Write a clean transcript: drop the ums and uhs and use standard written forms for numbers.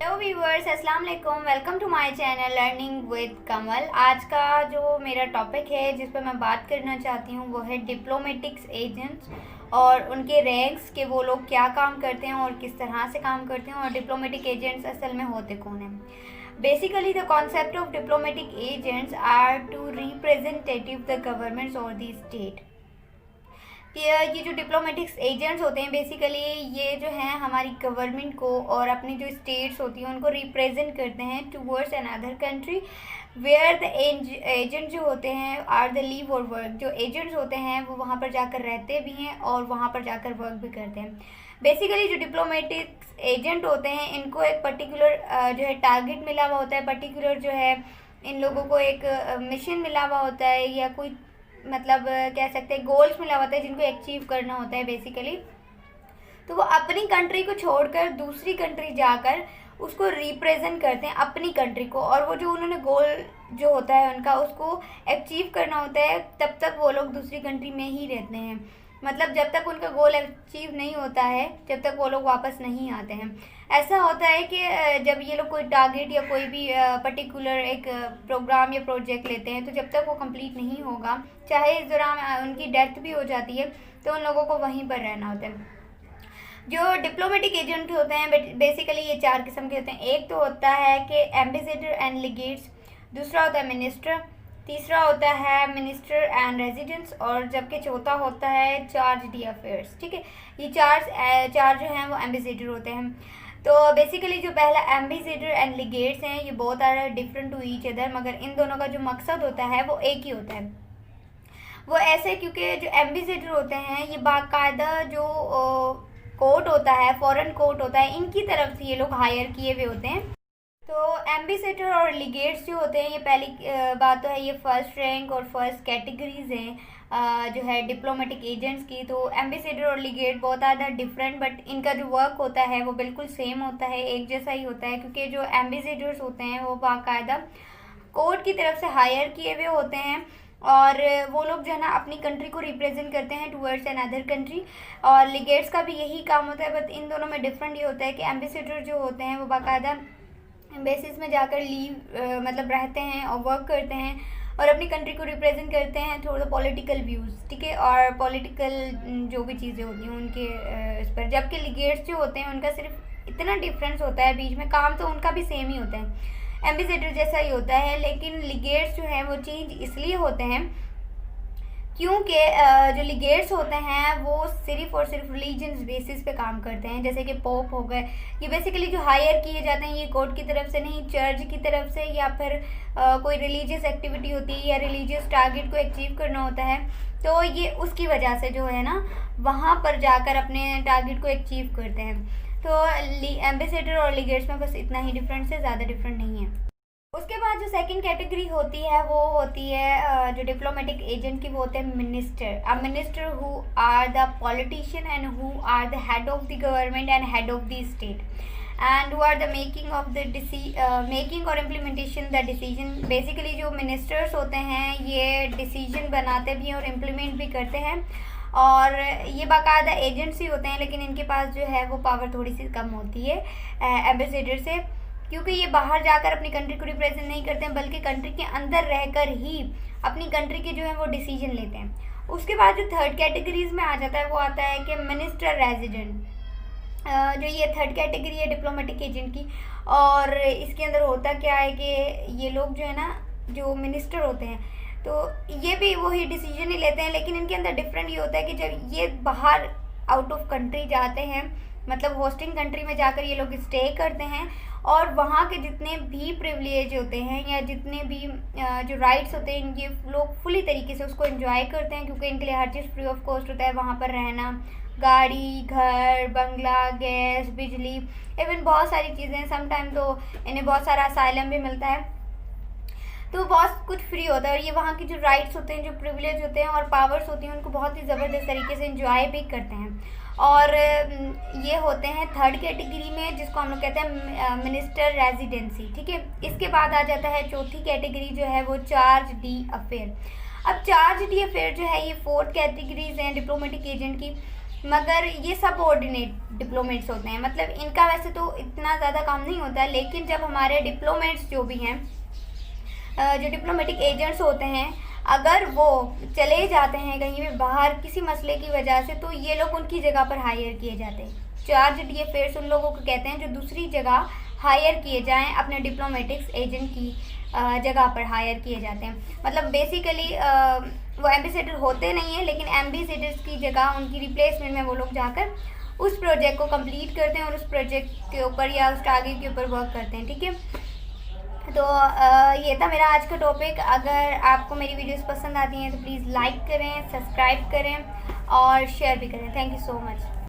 Hello viewers, अस्सलाम वालेकुम। Welcome to my channel learning with Kamal. आज का जो मेरा टॉपिक है जिस पर मैं बात करना चाहती हूँ वो है डिप्लोमेटिक्स एजेंट्स और उनके रैंक्स के वो लोग क्या काम करते हैं और किस तरह से काम करते हैं और डिप्लोमेटिक एजेंट्स असल में होते कौन हैं। Basically the concept of diplomatic agents are to representative the governments और द स्टेट। ये जो डिप्लोमेटिक्स एजेंट्स होते हैं बेसिकली ये जो हैं हमारी गवर्नमेंट को और अपनी जो स्टेट्स होती हैं उनको रिप्रेजेंट करते हैं towards an other country where the agent जो होते हैं आर द लिव और वर्क। जो एजेंट्स होते हैं वो वहाँ पर जाकर रहते भी हैं और वहाँ पर जाकर वर्क भी करते हैं। बेसिकली जो डिप्लोमेटिक्स एजेंट होते हैं इनको एक पर्टिकुलर जो है टारगेट मिला हुआ होता है, पर्टिकुलर जो है इन लोगों को एक मिशन मिला हुआ होता है या कोई मतलब कह सकते हैं गोल्स मिला होता है जिनको अचीव करना होता है बेसिकली। तो वो अपनी कंट्री को छोड़कर दूसरी कंट्री जाकर उसको रिप्रेजेंट करते हैं अपनी कंट्री को, और वो जो उन्होंने गोल जो होता है उनका उसको अचीव करना होता है तब तक वो लोग दूसरी कंट्री में ही रहते हैं। मतलब जब तक उनका गोल अचीव नहीं होता है जब तक वो लोग वापस नहीं आते हैं। ऐसा होता है कि जब ये लोग कोई टारगेट या कोई भी पर्टिकुलर एक प्रोग्राम या प्रोजेक्ट लेते हैं तो जब तक वो कंप्लीट नहीं होगा, चाहे इस दौरान उनकी डेथ भी हो जाती है, तो उन लोगों को वहीं पर रहना होता है। जो डिप्लोमेटिक एजेंट होते हैं बेसिकली ये चार किस्म के होते हैं। एक तो होता है कि एम्बेसडर एंड लीगेट्स, दूसरा होता है मिनिस्टर, तीसरा होता है मिनिस्टर एंड रेजिडेंट्स और जबकि चौथा होता है चार्ज डी अफेयर्स। ठीक है, ये चार जो हैं वो एम्बेसडर होते हैं। तो बेसिकली जो पहला एम्बेसडर एंड लीगेट्स हैं ये बहुत are different to each other, मगर इन दोनों का जो मकसद होता है वो एक ही होता है। वो ऐसे क्योंकि जो एम्बेसडर होते हैं ये बाकायदा जो कोर्ट होता है, फॉरेन कोर्ट होता है, इनकी तरफ से ये लोग हायर किए हुए होते हैं। तो एम्बेसडर और लीगेट्स जो होते हैं ये पहली बात तो है ये फर्स्ट रैंक और फर्स्ट कैटेगरीज हैं जो है डिप्लोमेटिक एजेंट्स की। तो एम्बेसडर और लीगेट बहुत ज़्यादा डिफरेंट बट इनका जो वर्क होता है वो बिल्कुल सेम होता है, एक जैसा ही होता है, क्योंकि जो एम्बेसडर्स होते हैं वो बाकायदा कोर्ट की तरफ से हायर किए हुए होते हैं और वो लोग जो है ना अपनी कंट्री को रिप्रेजेंट करते हैं टूवर्ड्स एन अदर कंट्री। और लीगेट्स का भी यही काम होता है, बट इन दोनों में डिफरेंट ये होता है कि एम्बेसडर जो होते हैं वो बाकायदा बेसिस में जाकर लीव मतलब रहते हैं और वर्क करते हैं और अपनी कंट्री को रिप्रेजेंट करते हैं थोड़ा पॉलिटिकल व्यूज़, ठीक है, और पॉलिटिकल जो भी चीज़ें होती हैं उनके इस पर। जबकि लीगेट्स जो होते हैं उनका सिर्फ इतना डिफरेंस होता है बीच में, काम तो उनका भी सेम ही होता है, एम्बेसडर जैसा ही होता है, लेकिन लीगेट्स जो हैं वो चेंज इसलिए होते हैं क्योंकि जो लीगेट्स होते हैं वो सिर्फ और सिर्फ रिलीजन्स बेसिस पे काम करते हैं। जैसे कि पोप हो गए, ये बेसिकली जो हायर किए जाते हैं ये कोर्ट की तरफ से नहीं, चर्च की तरफ से, या फिर कोई रिलीजियस एक्टिविटी होती है या रिलीजियस टारगेट को अचीव करना होता है, तो ये उसकी वजह से जो है ना वहाँ पर जाकर अपने टारगेट को अचीव करते हैं। तो एम्बेसडर और लीगेट्स में बस इतना ही डिफरेंस है, ज़्यादा डिफरेंट नहीं है। उसके बाद जो सेकंड कैटेगरी होती है वो होती है जो डिप्लोमेटिक एजेंट की, वो होते हैं minister. A minister who are the politician and who are the head of the government and head of the state and who are the making of the making और इम्प्लीमेंटेशन द डिसीजन। बेसिकली जो ministers होते हैं ये decision बनाते भी हैं और implement भी करते हैं, और ये बाकायदा एजेंट्स ही होते हैं, लेकिन इनके पास जो है वो पावर थोड़ी सी कम होती है एम्बेसडर से, क्योंकि ये बाहर जाकर अपनी कंट्री को रिप्रेजेंट नहीं करते हैं बल्कि कंट्री के अंदर रहकर ही अपनी कंट्री के जो है वो डिसीजन लेते हैं। उसके बाद जो थर्ड कैटेगरीज में आ जाता है वो आता है कि मिनिस्टर रेजिडेंट। जो ये थर्ड कैटेगरी है डिप्लोमेटिक एजेंट की, और इसके अंदर होता क्या है कि ये लोग जो है ना जो मिनिस्टर होते हैं तो ये भी वही डिसीजन ही लेते हैं, लेकिन इनके अंदर डिफरेंट ये होता है कि जब ये बाहर आउट ऑफ कंट्री जाते हैं, मतलब होस्टिंग कंट्री में जाकर ये लोग स्टे करते हैं और वहाँ के जितने भी प्रिविलेज होते हैं या जितने भी जो राइट्स होते हैं ये लोग फुली तरीके से उसको एंजॉय करते हैं, क्योंकि इनके लिए हर चीज़ फ्री ऑफ कॉस्ट होता है। वहाँ पर रहना, गाड़ी, घर, बंगला, गैस, बिजली, इवन बहुत सारी चीज़ें, समटाइम तो इन्हें बहुत सारा असाइलम भी मिलता है, तो बहुत कुछ फ्री होता है। और ये वहाँ की जो राइट्स होते हैं, जो प्रिविलेज होते हैं और पावर्स होती हैं उनको बहुत ही ज़बरदस्त तरीके से एंजॉय भी करते हैं। और ये होते हैं थर्ड कैटेगरी में जिसको हम लोग कहते हैं मिनिस्टर रेजिडेंसी, ठीक है। इसके बाद आ जाता है चौथी कैटेगरी जो है वो चार्ज डी अफेयर। अब चार्ज डी अफेयर जो है ये फोर्थ कैटेगरीज हैं डिप्लोमेटिक एजेंट की। मगर ये सबऑर्डिनेट डिप्लोमेट्स होते हैं, मतलब इनका वैसे तो इतना ज़्यादा काम नहीं होता है, लेकिन जब हमारे डिप्लोमेट्स जो भी हैं, जो डिप्लोमेटिक एजेंट्स होते हैं, अगर वो चले जाते हैं कहीं भी बाहर किसी मसले की वजह से, तो ये लोग उनकी जगह पर हायर किए जाते हैं। चार्ज डीअफेयर्स उन लोगों को कहते हैं जो दूसरी जगह हायर किए जाएं, अपने डिप्लोमेटिक्स एजेंट की जगह पर हायर किए जाते हैं। मतलब बेसिकली वो एम्बेसडर होते नहीं हैं, लेकिन एम्बेसडर्स की जगह उनकी रिप्लेसमेंट में वो लोग जाकर उस प्रोजेक्ट को कंप्लीट करते हैं और उस प्रोजेक्ट के ऊपर या उस टारगेट के ऊपर वर्क करते हैं। ठीक है, तो ये था मेरा आज का टॉपिक। अगर आपको मेरी वीडियोस पसंद आती हैं तो प्लीज़ लाइक करें, सब्सक्राइब करें और शेयर भी करें। Thank you so much.